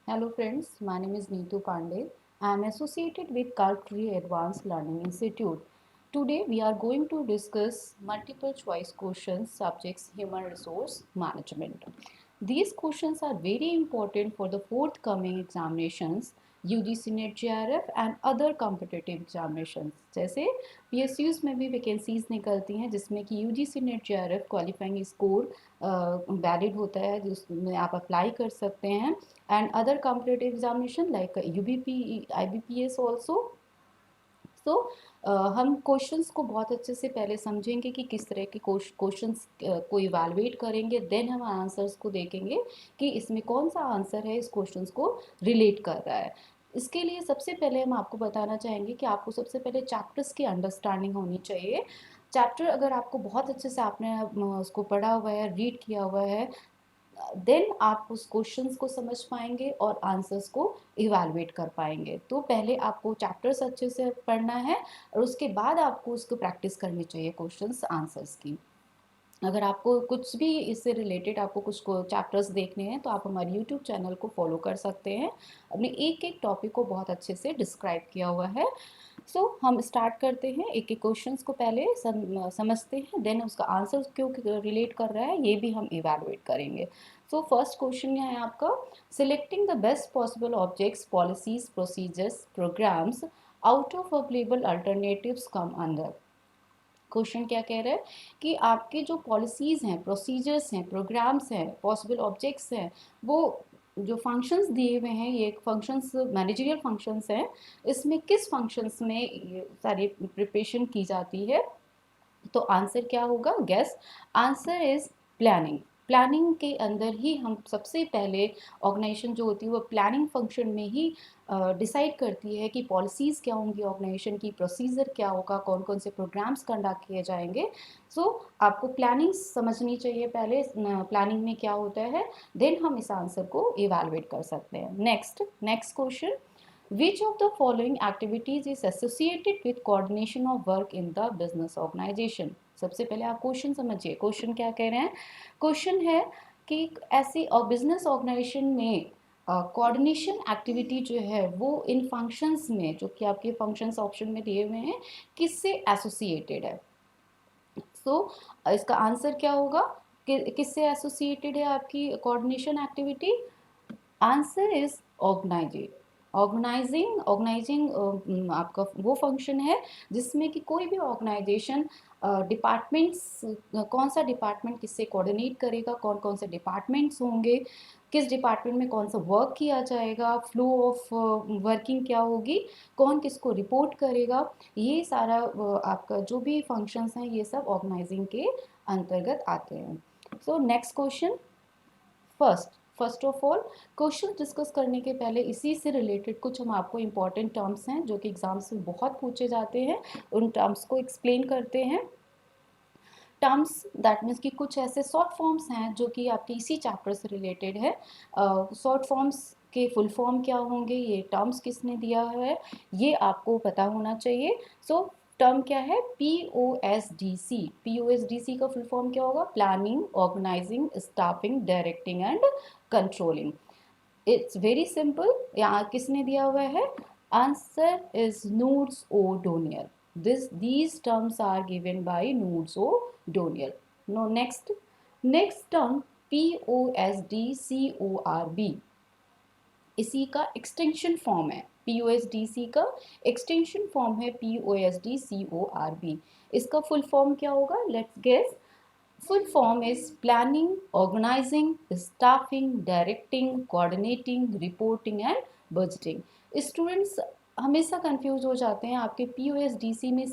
Hello friends, my name is Neetu Pandey. I am associated with Kalktree Advanced Learning Institute. Today we are going to discuss multiple choice questions subjects human resource management. These questions are very important for the forthcoming examinations UGC NET JRF and other competitive examinations. जैसे PSUs में भी vacancies निकलती हैं जिसमें कि UGC NET JRF qualifying score valid होता है जिसमें आप अप्लाई कर सकते हैं and other competitive examination like UBP, IBPS also. तो हम क्वेश्चंस को बहुत अच्छे से पहले समझेंगे कि किस तरह के क्वेश्चंस को इवैल्यूएट करेंगे, देन हम आंसर्स को देखेंगे कि इसमें कौन सा आंसर है इस क्वेश्चंस को रिलेट कर रहा है। इसके लिए सबसे पहले हम आपको बताना चाहेंगे कि आपको सबसे पहले चैप्टर्स की अंडरस्टैंडिंग होनी चाहिए। चैप्टर अगर आपको बहुत अच्छे से आपने उसको पढ़ा हुआ है, रीड किया हुआ है, देन आप उस क्वेश्चंस को समझ पाएंगे और आंसर्स को इवैल्यूएट कर पाएंगे। तो पहले आपको चैप्टर्स अच्छे से पढ़ना है और उसके बाद आपको उसको प्रैक्टिस करनी चाहिए क्वेश्चंस आंसर्स की। अगर आपको कुछ भी इससे रिलेटेड आपको कुछ चैप्टर्स देखने हैं तो आप हमारे यूट्यूब चैनल को फॉलो कर सकते हैं। हमने एक एक टॉपिक को बहुत अच्छे से डिस्क्राइब किया हुआ है। हम स्टार्ट करते हैं, एक एक क्वेश्चंस को पहले समझते हैं, देन उसका आंसर क्यों रिलेट कर रहा है ये भी हम इवैल्यूएट करेंगे। फर्स्ट क्वेश्चन है आपका, selecting the best possible objects policies procedures programs out of available alternatives come under. Question क्या कह रहा है कि आपके जो पॉलिसीज़ हैं, प्रोसीजर्स हैं, प्रोग्राम्स हैं, पॉसिबल ऑब्जेक्ट्स हैं, वो जो फंक्शंस दिए हुए हैं, ये फंक्शंस मैनेजरियल फंक्शंस हैं, इसमें किस फंक्शंस में ये सारी प्रिपरेशन की जाती है। तो आंसर क्या होगा, guess. Answer is planning. Planning के अंदर ही हम सबसे पहले ऑर्गेनाइजेशन जो होती है वो प्लानिंग फंक्शन में ही डिसाइड करती है कि पॉलिसीज़ क्या होंगी ऑर्गेनाइजेशन की, प्रोसीजर क्या होगा, कौन कौन से प्रोग्राम्स कंडक्ट किए जाएंगे। आपको प्लानिंग समझनी चाहिए पहले, प्लानिंग में क्या होता है, देन हम इस आंसर को इवेलुएट कर सकते हैं। Next question, which of the following activities is associated with coordination of work in the business organization? सबसे पहले आप क्वेश्चन समझिए, क्वेश्चन क्या कह रहे हैं। क्वेश्चन है कि ऐसी बिजनेस ऑर्गेनाइजेशन में कोऑर्डिनेशन एक्टिविटी जो है वो इन फंक्शंस में, जो कि आपके फंक्शंस ऑप्शन में दिए हुए हैं, किससे एसोसिएटेड है। इसका आंसर क्या होगा कि किससे एसोसिएटेड है आपकी coordination activity. Answer is organizing. Organizing आपका वो फंक्शन है जिसमें कि कोई भी ऑर्गेनाइजेशन डिपार्टमेंट्स, कौन सा डिपार्टमेंट किससे कोऑर्डिनेट करेगा, कौन कौन से डिपार्टमेंट्स होंगे, किस डिपार्टमेंट में कौन सा वर्क किया जाएगा, फ्लो ऑफ वर्किंग क्या होगी, कौन किसको रिपोर्ट करेगा, ये सारा आपका जो भी फंक्शंस हैं ये सब ऑर्गेनाइजिंग के अंतर्गत आते हैं। Next question, first of all question discuss करने के पहले इसी से रिलेटेड कुछ हम आपको इम्पॉर्टेंट टर्म्स हैं जो कि एग्जाम्स में बहुत पूछे जाते हैं, उन टर्म्स को एक्सप्लेन करते हैं। टर्म्स दैट मीन्स कि कुछ ऐसे शॉर्ट फॉर्म्स हैं जो कि आपके इसी चैप्टर से रिलेटेड है। शॉर्ट फॉर्म्स के फुल फॉर्म क्या होंगे, ये टर्म्स किसने दिया है, ये आपको पता होना चाहिए। टर्म क्या है, POSDC। POSDC का फुल फॉर्म क्या होगा, planning, organising, staffing, directing and controlling. It's very simple. यहाँ किसने दिया हुआ है, answer is Koontz O'Donnell. These terms are given by Newts O Doniel. No, next term POSDCORB, इसी का एक्सटेंशन फॉर्म है। POSDC का एक्सटेंशन फॉर्म है POSDCORB। इसका फुल फॉर्म क्या होगा, let's guess. Full form is planning, organising, staffing, directing, coordinating, reporting and budgeting. Students हमेशा confuse हो जाते हैं आपके POSDC में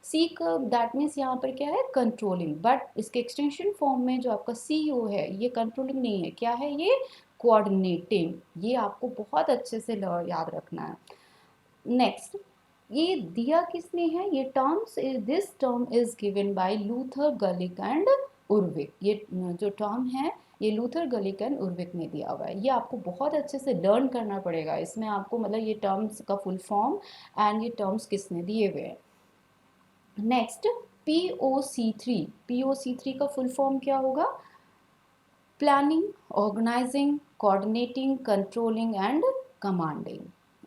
सी का दैट मीन्स यहाँ पर क्या है, कंट्रोलिंग, बट इसके एक्सटेंशन फॉर्म में जो आपका CO है ये कंट्रोलिंग नहीं है, क्या है ये, कोऑर्डिनेटिंग। ये आपको बहुत अच्छे से याद रखना है। नेक्स्ट, ये दिया किसने है, ये terms, this term is given by Luther Gulick and Urwick. ये जो टर्म है ये लूथर गलिक एंड उर्विक ने दिया हुआ है। ये आपको बहुत अच्छे से लर्न करना पड़ेगा, इसमें आपको मतलब ये टर्म्स का फुल फॉर्म एंड ये टर्म्स किसने दिए हुए हैं। नेक्स्ट, POC3 का फुल फॉर्म क्या होगा, planning, organizing, coordinating, controlling and commanding,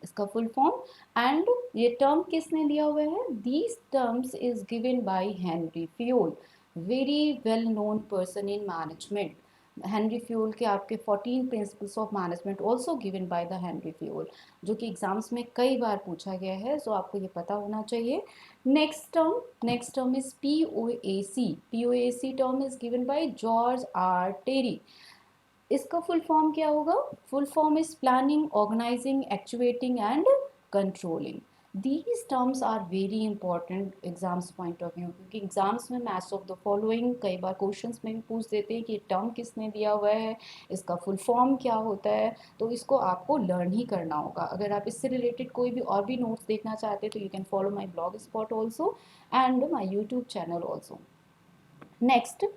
इसका फुल फॉर्म। एंड ये टर्म किसने दिया हुआ है? These terms is given by Henry Fayol, very well known person in management. Henry Fayol के आपके 14 principles of management also given by the Henry Fayol, जो कि एग्जाम्स में कई बार पूछा गया है, सो आपको ये पता होना चाहिए। Next term is POAC। POAC term is given by George R Terry. इसका फुल फॉर्म क्या होगा? Full form is planning, organizing, actuating and controlling. These terms are very important exams point of view, क्योंकि exams में match of the following कई बार questions में भी पूछ देते हैं कि टर्म किसने दिया हुआ है, इसका फुल फॉर्म क्या होता है, तो इसको आपको लर्न ही करना होगा। अगर आप इससे रिलेटेड कोई भी और भी नोट्स देखना चाहते हैं तो you can follow my blog spot also and my YouTube channel also. Next,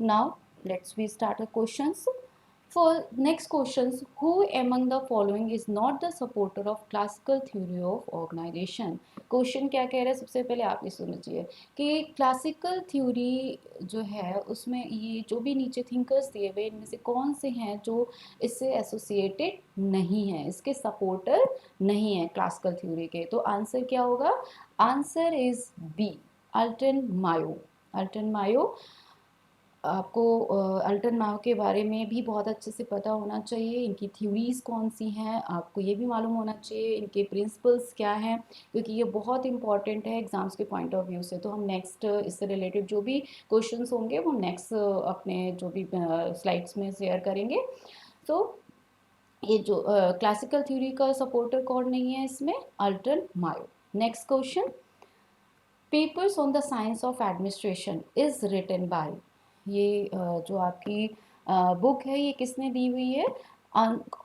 now let's we start the questions. For next questions, who among the following is not the supporter of classical theory of organization? Question क्या कह रहे हैं, सबसे पहले आप ये समझिए कि क्लासिकल थ्योरी जो है उसमें ये जो भी नीचे थिंकर्स दिए हुए इनमें से कौन से हैं जो इससे एसोसिएटेड नहीं है, इसके सपोर्टर नहीं है क्लासिकल थ्योरी के? तो आंसर क्या होगा? Answer is B, Elton Mayo. Elton Mayo, आपको अल्टन मायो के बारे में भी बहुत अच्छे से पता होना चाहिए, इनकी थ्योरीज कौन सी हैं आपको ये भी मालूम होना चाहिए, इनके प्रिंसिपल्स क्या हैं, क्योंकि ये बहुत इंपॉर्टेंट है एग्जाम्स के पॉइंट ऑफ व्यू से। तो हम नेक्स्ट इससे रिलेटेड जो भी क्वेश्चंस होंगे वो नेक्स्ट अपने जो भी स्लाइड्स में शेयर करेंगे। तो ये जो क्लासिकल थ्योरी का सपोर्टर कौन नहीं है इसमें? Elton Mayo. Next question, papers on the science of administration is written by, ये जो आपकी बुक है ये किसने दी हुई है?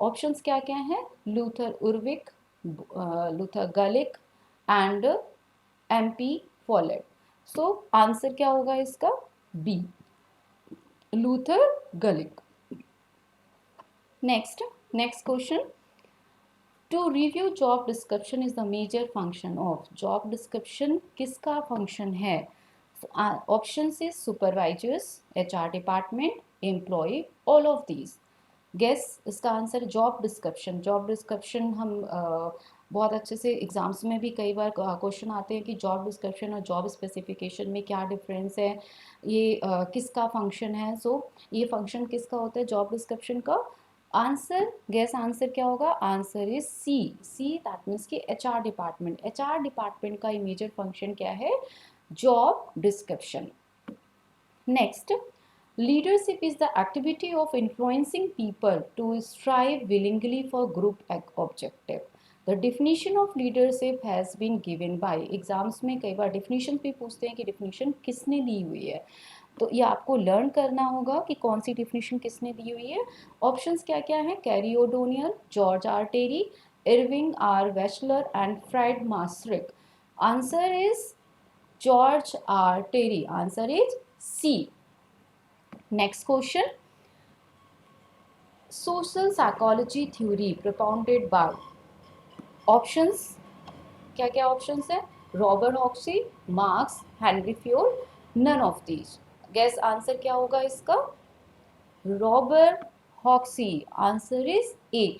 ऑप्शंस क्या क्या हैं? Luther Urwick, Luther Gulick and MP Follett. So answer क्या होगा इसका? B, Luther Gulick. Next question, to review job description is the major function of. Job description किसका फंक्शन है? ऑप्शन से supervisors, HR department, employee, all of these. Guess इसका answer job description. Job description हम बहुत अच्छे से exams में भी कई बार क्वेश्चन आते हैं कि जॉब डिस्क्रिप्शन और जॉब स्पेसिफिकेशन में क्या डिफरेंस है, ये किसका फंक्शन है। सो ये फंक्शन किसका होता है जॉब डिस्क्रिप्शन का? आंसर, गैस आंसर क्या होगा? Answer is see that means कि HR डिपार्टमेंट। HR डिपार्टमेंट का मेजर फंक्शन क्या है? Job description. Next, leadership is the activity of influencing people to strive willingly for group objective. The definition of leadership has been given by, exams में कई बार definition भी पूछते हैं कि definition किसने दी हुई है, तो ये आपको लर्न करना होगा कि कौन सी डिफिनीशन किसने दी हुई है। ऑप्शंस क्या क्या हैं? Carey O'Donnell, George R Terry, Irving R Weschler and Fred Massarik. Answer is George R Terry, answer is C. Next question, social psychology theory propounded by. Options क्या क्या ऑप्शंस है? Robert Hoxie, Marx, Henri Fayol, none of these. Guess answer क्या होगा इसका? Robert Hoxie, answer is A.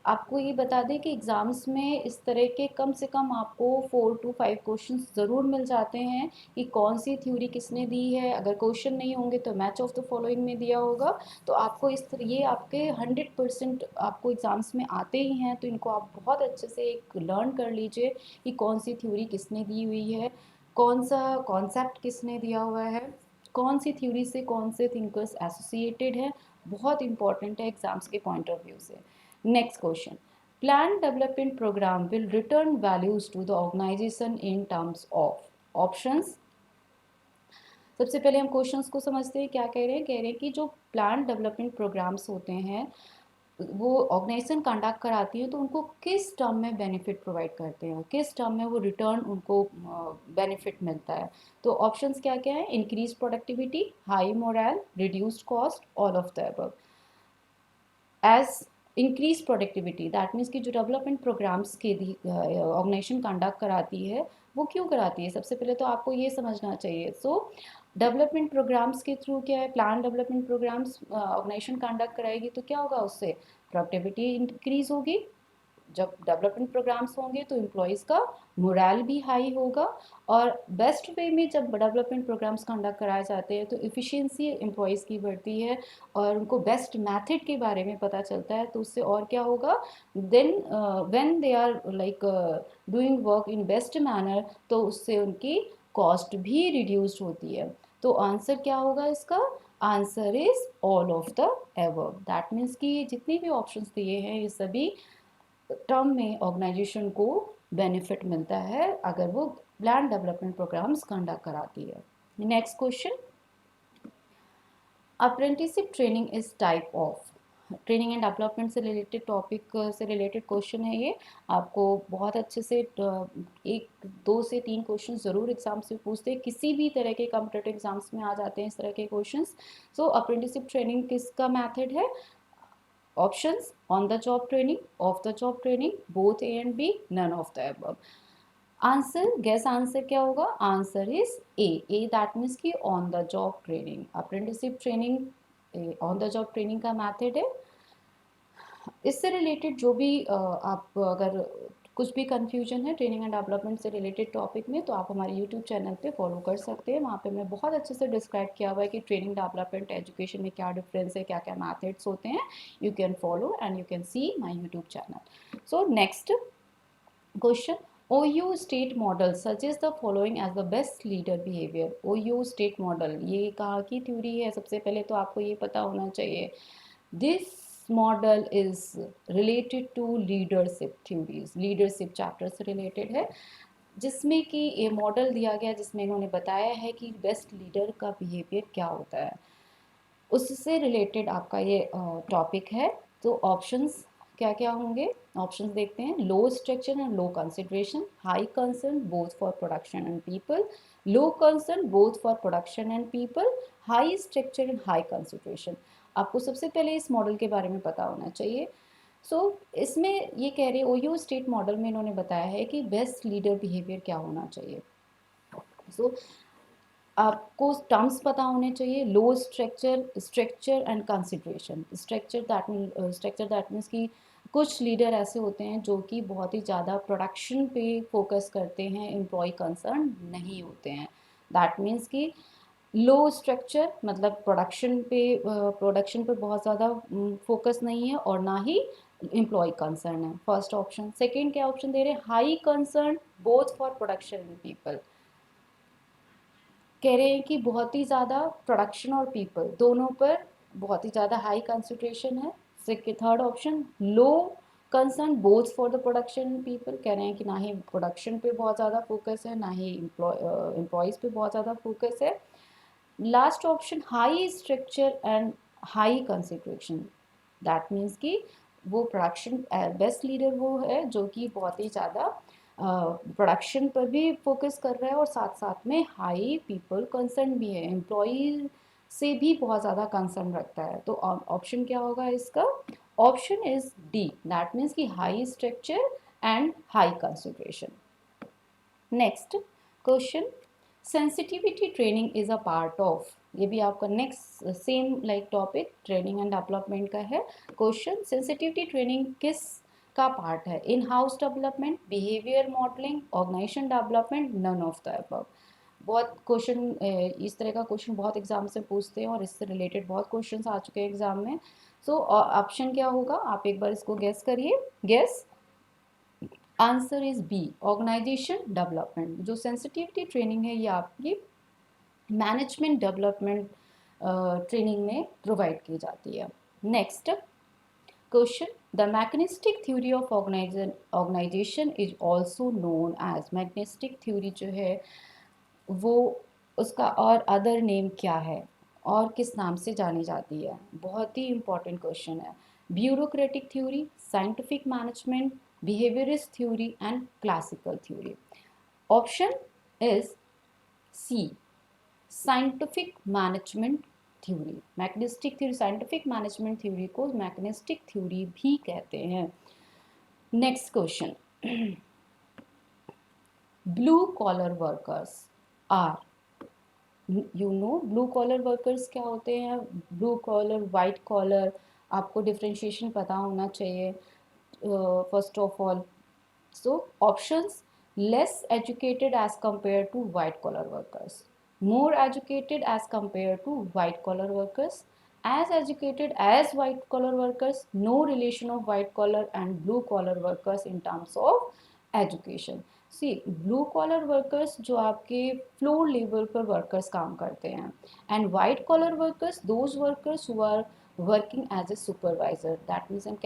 आपको ये बता दें कि एग्जाम्स में इस तरह के कम से कम आपको 4 to 5 क्वेश्चंस ज़रूर मिल जाते हैं कि कौन सी थ्योरी किसने दी है। अगर क्वेश्चन नहीं होंगे तो मैच ऑफ द फॉलोइंग में दिया होगा। तो आपको इस तरह ये आपके 100% आपको एग्जाम्स में आते ही हैं, तो इनको आप बहुत अच्छे से एक लर्न कर लीजिए कि कौन सी थ्योरी किसने दी हुई है, कौन सा कॉन्सेप्ट किसने दिया हुआ है, कौन सी थ्योरी से कौन से थिंकर्स एसोसिएटेड हैं। बहुत इंपॉर्टेंट है एग्जाम्स के पॉइंट ऑफ व्यू से। Next question, plan development program will return values to the organization in terms of. Options, सबसे पहले हम क्वेश्चंस को समझते हैं क्या कह रहे हैं। कह रहे हैं कि जो प्लान डेवलपमेंट प्रोग्राम्स होते हैं वो ऑर्गेनाइजेशन कंडक्ट कराती है तो उनको किस टर्म में बेनिफिट प्रोवाइड करते हैं, किस टर्म में वो रिटर्न उनको बेनिफिट मिलता है। तो ऑप्शंस क्या क्या है? Increase productivity, high morale, reduced cost, all of the above. As increase productivity that means कि जो डेवलपमेंट प्रोग्राम्स के ऑर्गेनाइजेशन कंडक्ट कराती है वो क्यों कराती है, सबसे पहले तो आपको ये समझना चाहिए। सो डेवलपमेंट प्रोग्राम्स के थ्रू क्या है, plan development programs organization conduct कराएगी तो क्या होगा, उससे प्रोडक्टिविटी इंक्रीज होगी। जब डेवलपमेंट प्रोग्राम्स होंगे तो एम्प्लॉयज़ का मोरल भी हाई होगा, और बेस्ट वे में जब डेवलपमेंट प्रोग्राम्स कंडक्ट कराए जाते हैं तो इफ़िशिएंसी एम्प्लॉयज़ की बढ़ती है और उनको बेस्ट मेथड के बारे में पता चलता है। तो उससे और क्या होगा, then when they are like doing work in best manner, तो उससे उनकी कॉस्ट भी रिड्यूस्ड होती है। तो आंसर क्या होगा इसका, answer is all of the above. That means कि जितने भी ऑप्शंस दिए हैं ये सभी टर्म में ऑर्गेनाइजेशन को बेनिफिट मिलता है अगर वो प्लान डेवलपमेंट प्रोग्राम्स कंडक्ट कराती है। Next question, apprenticeship training is type of. Training and development से रिलेटेड टॉपिक से रिलेटेड क्वेश्चन है ये। आपको बहुत अच्छे से एक दो से तीन क्वेश्चन ज़रूर एग्जाम से पूछते हैं, किसी भी तरह के कॉम्पिटेटिव एग्जाम्स में आ जाते हैं इस तरह के क्वेश्चन। सो अप्रेंटिसशिप ट्रेनिंग किसका मैथड है, options on the job training, off the job training, both A and B, none of the above. Answer, guess answer क्या होगा, answer is A that means की on the job training. Apprenticeship training on the job training का method है। इससे related जो भी आप अगर कुछ भी कंफ्यूजन है ट्रेनिंग एंड डेवलपमेंट से रिलेटेड टॉपिक में, तो आप हमारे यूट्यूब चैनल पे फॉलो कर सकते हैं। वहाँ पे मैं बहुत अच्छे से डिस्क्राइब किया हुआ है कि ट्रेनिंग डेवलपमेंट एजुकेशन में क्या डिफरेंस है, क्या क्या मैथड्स होते हैं। You can follow and you can see my YouTube channel. So next question, OU state model suggest the following as the best leader behaviour. OU state model ये कहाँ की थ्योरी है, सबसे पहले तो आपको ये पता होना चाहिए। This model is related to leadership theories, leadership chapter से रिलेटेड है, जिसमें कि ये मॉडल दिया गया जिसमें इन्होंने बताया है कि बेस्ट लीडर का बिहेवियर क्या होता है, उससे रिलेटेड आपका ये टॉपिक है। तो ऑप्शंस क्या क्या होंगे, ऑप्शंस देखते हैं। Low structure and low consideration, high concern both for production and people, low concern both for production and people, high structure and high consideration. आपको सबसे पहले इस मॉडल के बारे में पता होना चाहिए। इसमें ये कह रहे ओयो स्टेट मॉडल में इन्होंने बताया है कि बेस्ट लीडर बिहेवियर क्या होना चाहिए। सो आपको टर्म्स पता होने चाहिए, low structure, structure and consideration. Structure that means कि कुछ लीडर ऐसे होते हैं जो कि बहुत ही ज़्यादा प्रोडक्शन पे फोकस करते हैं, एम्प्लॉय कंसर्न नहीं होते हैं। दैट मीन्स कि लो स्ट्रक्चर मतलब प्रोडक्शन पे बहुत ज़्यादा फोकस नहीं है और ना ही एम्प्लॉय कंसर्न है, फर्स्ट ऑप्शन। सेकेंड क्या ऑप्शन दे रहे हैं, high concern both for production and people, कह रहे हैं कि बहुत ही ज़्यादा प्रोडक्शन और पीपल दोनों पर बहुत ही ज़्यादा हाई कंसंट्रेशन है। Second third option, low concern both for the production people, कह रहे हैं कि ना ही प्रोडक्शन पे बहुत ज़्यादा फोकस है ना ही एम्प्लॉयज़ पे बहुत ज़्यादा फोकस है। Last option, high structure and high concentration, that means कि वो प्रोडक्शन बेस्ट लीडर वो है जो कि बहुत ही ज़्यादा प्रोडक्शन पर भी फोकस कर रहा है और साथ साथ में हाई पीपल कंसर्न भी है, एम्प्लॉय से भी बहुत ज़्यादा कंसर्न रखता है। तो ऑप्शन क्या होगा इसका, option is D, that means कि high structure and high consideration. Next question, sensitivity training is a part of, ये भी आपका next same like topic training and development का है। क्वेश्चन, सेंसिटिविटी ट्रेनिंग किस का पार्ट है, in house development, behaviour modelling, organisation development, none of the above. बहुत question इस तरह का क्वेश्चन बहुत एग्जाम से पूछते हैं और इससे रिलेटेड बहुत क्वेश्चंस आ चुके हैं एग्जाम में। सो ऑप्शन क्या होगा, आप एक बार इसको गेस करिए। Guess, answer is B, organization development. जो सेंसिटिविटी ट्रेनिंग है ये आपकी मैनेजमेंट डेवलपमेंट ट्रेनिंग में प्रोवाइड की जाती है। Next question, the mechanistic theory of organization is also known as, mechanistic theory जो है वो उसका और अदर नेम क्या है और किस नाम से जानी जाती है, बहुत ही इंपॉर्टेंट क्वेश्चन है। Bureaucratic theory, scientific management, behaviourist theory and classical theory. Option is C, scientific management theory. Mechanistic theory, scientific management theory को मैकेनिस्टिक थ्योरी भी कहते हैं। Next question, blue collar workers are, you know blue collar workers क्या होते हैं, blue collar, white collar, आपको differentiation पता होना चाहिए first of all. So options: less educated as compared to white collar workers, more educated as compared to white collar workers, as educated as white collar workers, no relation of white collar and blue collar workers in terms of education. See blue collar workers जो आपके floor level पर workers काम करते हैं, and white collar workers those workers who are working as a supervisor. That means हम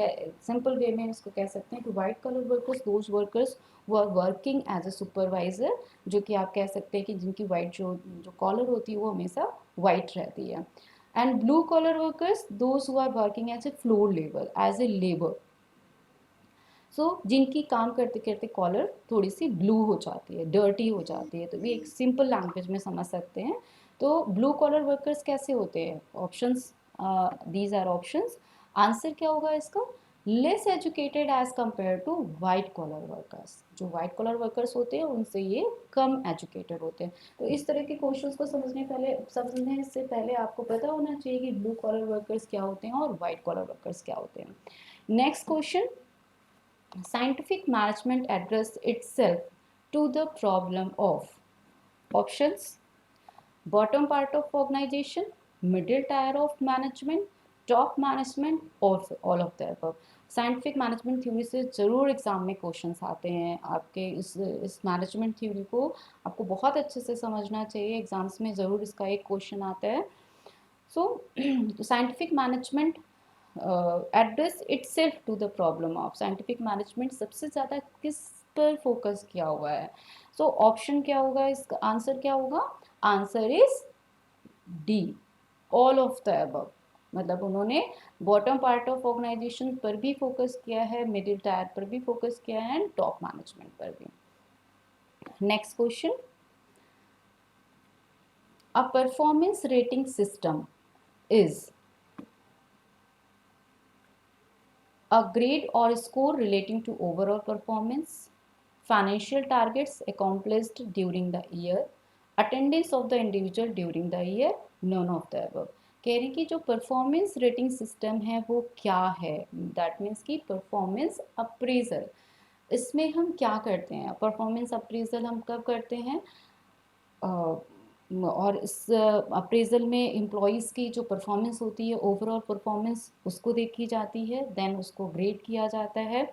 simple way में इसको कह सकते हैं कि white collar workers those workers who are working as a supervisor, जो कि आप कह सकते हैं कि जिनकी वाइट जो जो कॉलर होती है वो हमेशा वाइट रहती है. And blue collar workers those who are working as a floor level as a labour. So जिनकी काम करते करते कॉलर थोड़ी सी ब्लू हो जाती है, डर्टी हो जाती है, तो भी एक सिंपल लैंग्वेज में समझ सकते हैं. तो ब्लू कॉलर वर्कर्स कैसे होते हैं? Options, these are options. Answer क्या होगा इसका? Less educated as compare to white collar workers. जो वाइट कॉलर वर्कर्स होते हैं उनसे ये कम एजुकेटेड होते हैं. तो इस तरह के क्वेश्चंस को समझने से पहले आपको पता होना चाहिए कि ब्लू कॉलर वर्कर्स क्या होते हैं और वाइट कॉलर वर्कर्स क्या होते हैं. Next question: scientific management address itself to the problem of options: bottom part of organization, middle tier of management, top management, और all of the above. Scientific management theory से ज़रूर exam में questions आते हैं. आपके इस मैनेजमेंट थ्योरी को आपको बहुत अच्छे से समझना चाहिए. एग्जाम्स में ज़रूर इसका एक क्वेश्चन आता है. So scientific management address itself to the problem of. Scientific management सबसे ज़्यादा किस पर फोकस किया हुआ है? सो ऑप्शन क्या होगा, इसका आंसर क्या होगा? Answer is D, all of the above. मतलब उन्होंने बॉटम पार्ट ऑफ ऑर्गेनाइजेशन पर भी फोकस किया है, मिडिल टायर पर भी फोकस किया है, एंड टॉप मैनेजमेंट पर भी. Next question: a performance rating system is a grade or score relating to overall performance, financial targets accomplished during the year, attendance of the individual during the year, none of the above. कह रही कि जो performance rating system है वो क्या है? That means कि performance appraisal. इसमें हम क्या करते हैं? परफॉर्मेंस अप्रेजल हम कब करते हैं? और इस अप्रेजल में एम्प्लॉयज़ की जो परफॉर्मेंस होती है, ओवरऑल परफॉर्मेंस, उसको देखी जाती है. देन उसको ग्रेड किया जाता है,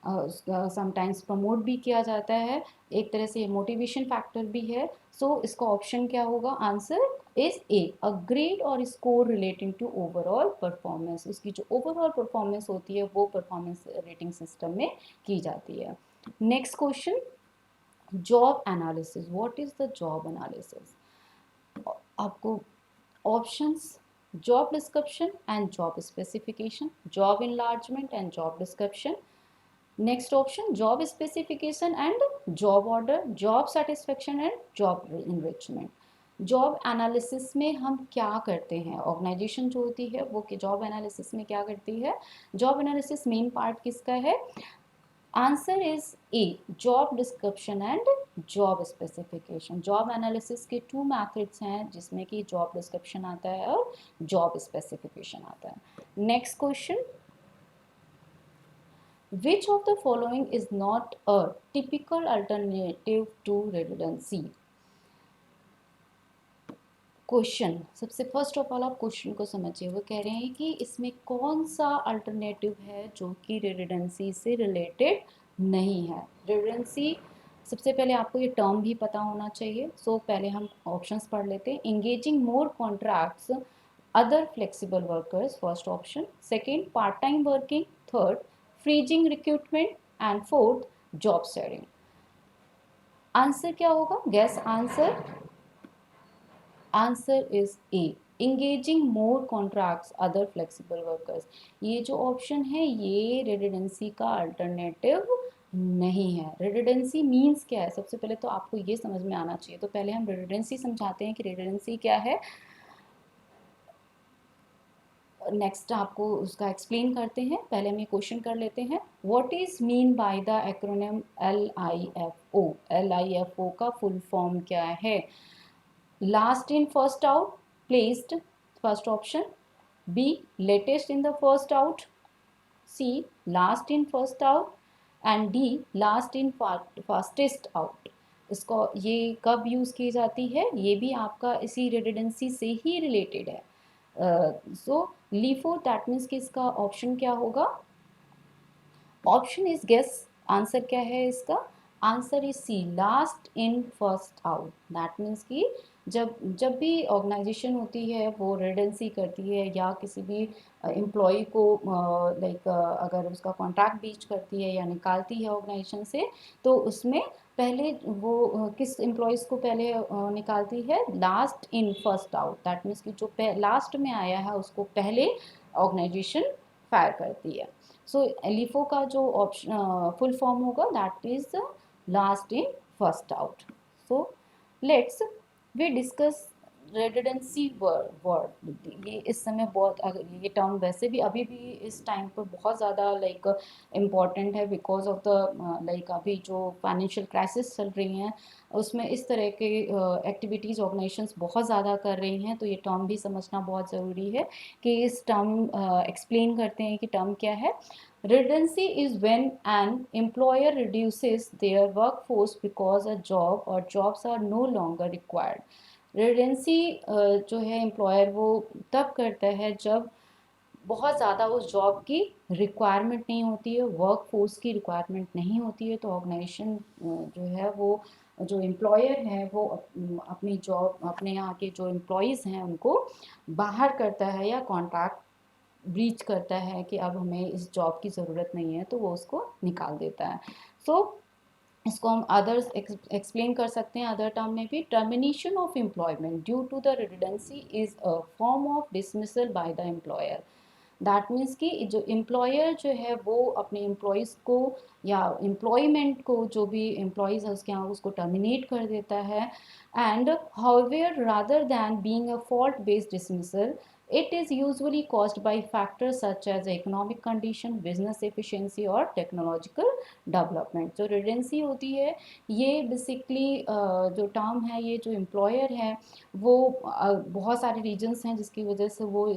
समटाइम्स प्रमोट भी किया जाता है. एक तरह से मोटिवेशन फैक्टर भी है. सो इसका ऑप्शन क्या होगा? Answer is A, a grade or score relating to overall performance. उसकी जो ओवरऑल परफॉर्मेंस होती है वो परफॉर्मेंस रेटिंग सिस्टम में की जाती है. Next question: job analysis. What is the job analysis? आपको options: job description and job specification, job enlargement and job description. Next option: job specification and job order, job satisfaction and job enrichment. Job analysis में हम क्या करते हैं? Organisation जो होती है वो जॉब एनालिसिस में क्या करती है? जॉब एनालिसिस मेन पार्ट किसका है? Answer is A, job description and job specification. Job analysis के टू मेथड्स हैं जिसमें कि जॉब डिस्क्रिप्शन आता है और जॉब स्पेसिफिकेशन आता है. Next question: which of the following is not a typical alternative to redundancy? Question, सबसे फर्स्ट ऑफ ऑल आप क्वेश्चन को समझिए. वो कह रहे हैं कि इसमें कौन सा अल्टरनेटिव है जो कि रिडंडेंसी से रिलेटेड नहीं है. रिडंडेंसी, सबसे पहले आपको ये टर्म भी पता होना चाहिए. सो पहले हम ऑप्शंस पढ़ लेते हैं. Engaging more contracts other flexible workers, first option. Second, part time working. Third, freezing recruitment. And fourth, job sharing. Answer क्या होगा? Gas answer. Answer is A, engaging more contracts other flexible workers. ये जो option है ये residency का alternative नहीं है. Residency means क्या है? सबसे पहले तो आपको ये समझ में आना चाहिए. तो पहले हम रेजिडेंसी समझाते हैं कि रेजिडेंसी क्या है. नेक्स्ट आपको उसका एक्सप्लेन करते हैं. पहले हम ये क्वेश्चन कर लेते हैं. What is mean by the acronym LIFO? LIFO का फुल फॉर्म क्या है? last in first out, placed, first option. B, latest in the first out. C, last in first out. And D, last in fastest out. इसको ये कब use की जाती है, ये भी आपका इसी रिडंडेंसी से ही रिलेटेड है. सो लीफो, दैट मीन्स कि इसका ऑप्शन क्या होगा. Option is guess. आंसर क्या है इसका. Answer is C, last in first out. That means कि जब जब भी ऑर्गेनाइजेशन होती है वो रिडेंसी करती है या किसी भी एम्प्लॉय को लाइक अगर उसका कॉन्ट्रैक्ट बीच करती है या निकालती है ऑर्गेनाइजेशन से, तो उसमें पहले वो किस एम्प्लॉयज़ को पहले निकालती है. Last in first out. That means कि जो लास्ट में आया है उसको पहले ऑर्गेनाइजेशन फायर करती है. सो एलिफो का जो ऑप्शन फुल फॉर्म होगा that is last in first out. So let's we discuss residency word. ये इस समय बहुत, ये टर्म वैसे भी अभी भी इस टाइम पर बहुत ज़्यादा लाइक इम्पॉर्टेंट है बिकॉज ऑफ द लाइक अभी जो फाइनेंशियल क्राइसिस चल रही हैं उसमें इस तरह के एक्टिविटीज़ ऑर्गेनाइजेशंस बहुत ज़्यादा कर रही हैं. तो ये टर्म भी समझना बहुत ज़रूरी है कि इस टर्म एक्सप्लेन करते हैं कि टर्म क्या है. Redundancy is when an employer reduces their workforce because a job or jobs are no longer required. Redundancy जो है एम्प्लॉयर वो तब करता है जब बहुत ज़्यादा उस जॉब की रिक्वायरमेंट नहीं होती है, वर्क फोर्स की रिक्वायरमेंट नहीं होती है, तो ऑर्गेनाइजेशन जो है वो जो एम्प्लॉयर है वो अपनी जॉब, अपने यहाँ के जो एम्प्लॉयज़ हैं उनको बाहर करता है या कॉन्ट्रैक्ट ब्रीच करता है कि अब हमें इस जॉब की ज़रूरत नहीं है, तो वो उसको निकाल देता है. सो इसको हम अदर्स एक्सप्लेन कर सकते हैं अदर टर्म में भी. Termination of employment due to the redundancy is a form of dismissal by the employer. That means कि जो एम्प्लॉयर जो है वो अपने एम्प्लॉयज़ को या एम्प्लॉयमेंट को, जो भी एम्प्लॉयज़ है उसके यहाँ, उसको टर्मिनेट कर देता है. And however rather than being a fault based dismissal, it is usually caused by factors such as economic condition, business efficiency और technological development. जो redundancy होती है ये basically जो term है, ये जो employer है वो बहुत सारे reasons हैं जिसकी वजह से वो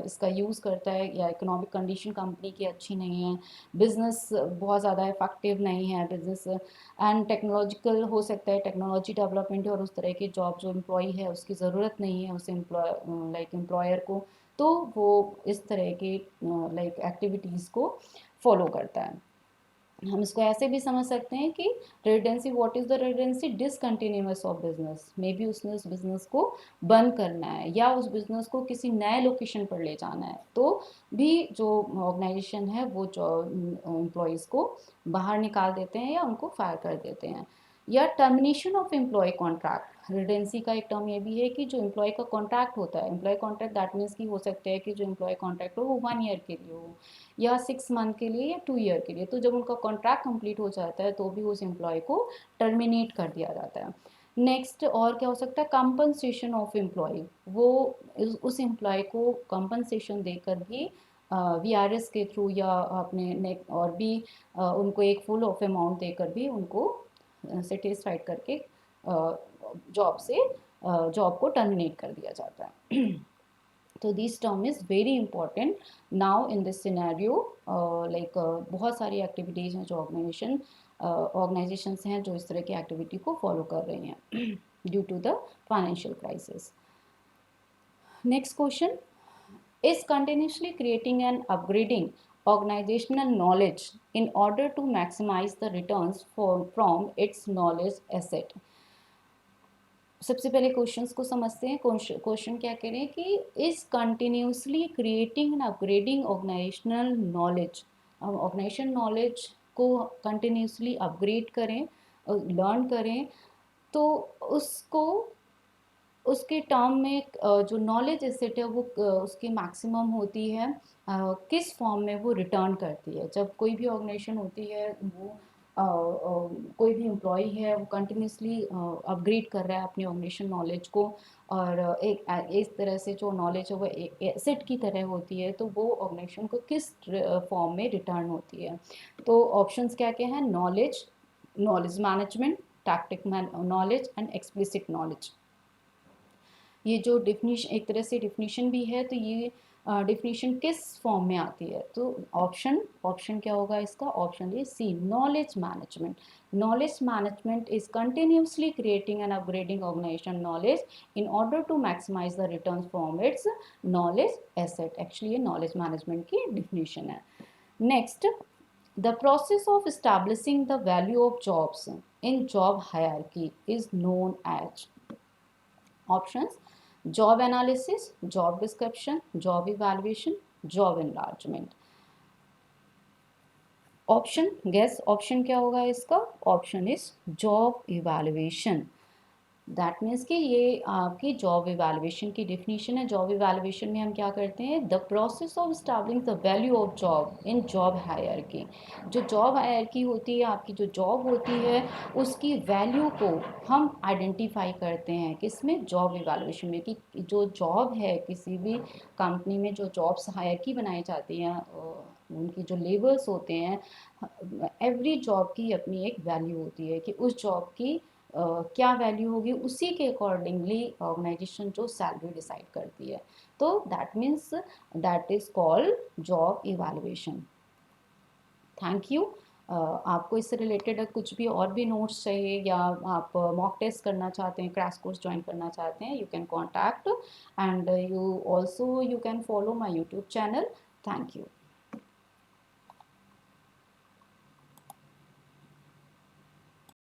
इसका यूज़ करता है. या economic condition company की अच्छी नहीं है, business बहुत ज़्यादा effective नहीं है, business एंड टेक्नोलॉजिकल हो सकता है, टेक्नोलॉजी डेवलपमेंट और उस तरह की जॉब जो एम्प्लॉय है उसकी ज़रूरत नहीं है उस एम्प्लॉयर को, तो वो इस तरह के लाइक एक्टिविटीज़ को फॉलो करता है. हम इसको ऐसे भी समझ सकते हैं कि residency, what is the residency, discontinuous of business. May be उसने उस बिज़नेस को बंद करना है या उस बिज़नेस को किसी नए लोकेशन पर ले जाना है, तो भी जो ऑर्गेनाइजेशन है वो जो एम्प्लॉयज़ को बाहर निकाल देते हैं या उनको फायर कर देते हैं. या termination of employ contract. Residency का एक टर्म ये भी है कि जो एम्प्लॉय का कॉन्ट्रैक्ट होता है, एम्प्लॉय कॉन्ट्रैक्ट दैट मीन्स कि हो सकता है कि जो एम्प्लॉय कॉन्ट्रैक्ट हो वो 1 ईयर के लिए हो या 6 मंथ के लिए या 2 ईयर के लिए. तो जब उनका कॉन्ट्रैक्ट कंप्लीट हो जाता है तो भी उस एम्प्लॉय को टर्मिनेट कर दिया जाता है. नेक्स्ट और क्या हो सकता है, कंपनसेशन ऑफ एम्प्लॉय. वो उस एम्प्लॉय को कंपनसेशन देकर भी वीआरएस के थ्रू या अपने नेक और भी उनको एक फुल ऑफ अमाउंट देकर भी उनको सेटिस्फाइड करके जॉब को टर्मिनेट कर दिया जाता है. तो this term is very important now in this scenario. Like बहुत सारी एक्टिविटीज़ हैं जो ऑर्गेनाइजेशंस हैं जो इस तरह की एक्टिविटी को फॉलो कर रही हैं due to the financial crisis. Next question, is continuously creating and upgrading organizational knowledge in order to maximize the returns from its knowledge asset. सबसे पहले क्वेश्चंस को समझते हैं. क्वेश्चन क्या कह रहे हैं कि is continuously creating and upgrading organizational knowledge. Organization knowledge को कंटिन्यूसली अपग्रेड करें, लर्न करें, तो उसको उसके टर्म में जो नॉलेज एसेट है वो उसकी मैक्सिमम होती है किस फॉर्म में वो रिटर्न करती है. जब कोई भी ऑर्गेनाइजेशन होती है वो कोई भी एम्प्लॉय है वो कंटिन्यूसली अपग्रेड कर रहा है अपनी ऑर्गेनाइजेशन नॉलेज को, और एक इस तरह से जो नॉलेज है वो एसेट की तरह होती है, तो वो ऑर्गेनाइजेशन को किस फॉर्म में रिटर्न होती है. तो ऑप्शंस क्या क्या हैं, knowledge, knowledge management, tactic knowledge and explicit knowledge. ये जो डिफिनीशन एक तरह से डिफिनीशन भी है, तो ये डिफिनीशन किस फॉर्म में आती है? तो ऑप्शन ऑप्शन क्या होगा इसका? Option A C, knowledge management. Knowledge management is continuously creating and upgrading organization knowledge in order to maximize the return from its knowledge asset. Actually ये नॉलेज मैनेजमेंट की डिफिनीशन है। Next, the process of establishing the value of jobs in job hierarchy is known as options: job analysis, job description, job evaluation, job enlargement. Option guess, option क्या होगा इसका? Option is job evaluation. That means कि ये आपकी job evaluation की definition है। Job evaluation में हम क्या करते हैं? The process of establishing the value of job in job hierarchy. जो जॉब हायरार्की होती है, आपकी जो जॉब होती है, उसकी वैल्यू को हम आइडेंटिफाई करते हैं किसमें? जॉब इवैल्यूएशन में। कि जो जॉब है किसी भी कंपनी में, जो जॉब्स हायरार्की बनाई जाती हैं, उनकी जो लेवल्स होते हैं, एवरी जॉब की अपनी एक वैल्यू होती है कि उस जॉब की क्या वैल्यू होगी, उसी के अकॉर्डिंगली ऑर्गेनाइजेशन जो सैलरी डिसाइड करती है। तो that means that is called job evaluation. Thank you. आपको इससे रिलेटेड कुछ भी और भी नोट्स चाहिए, या आप मॉक टेस्ट करना चाहते हैं, क्रैश कोर्स ज्वाइन करना चाहते हैं, you can contact, and you also you can follow my YouTube channel. Thank you.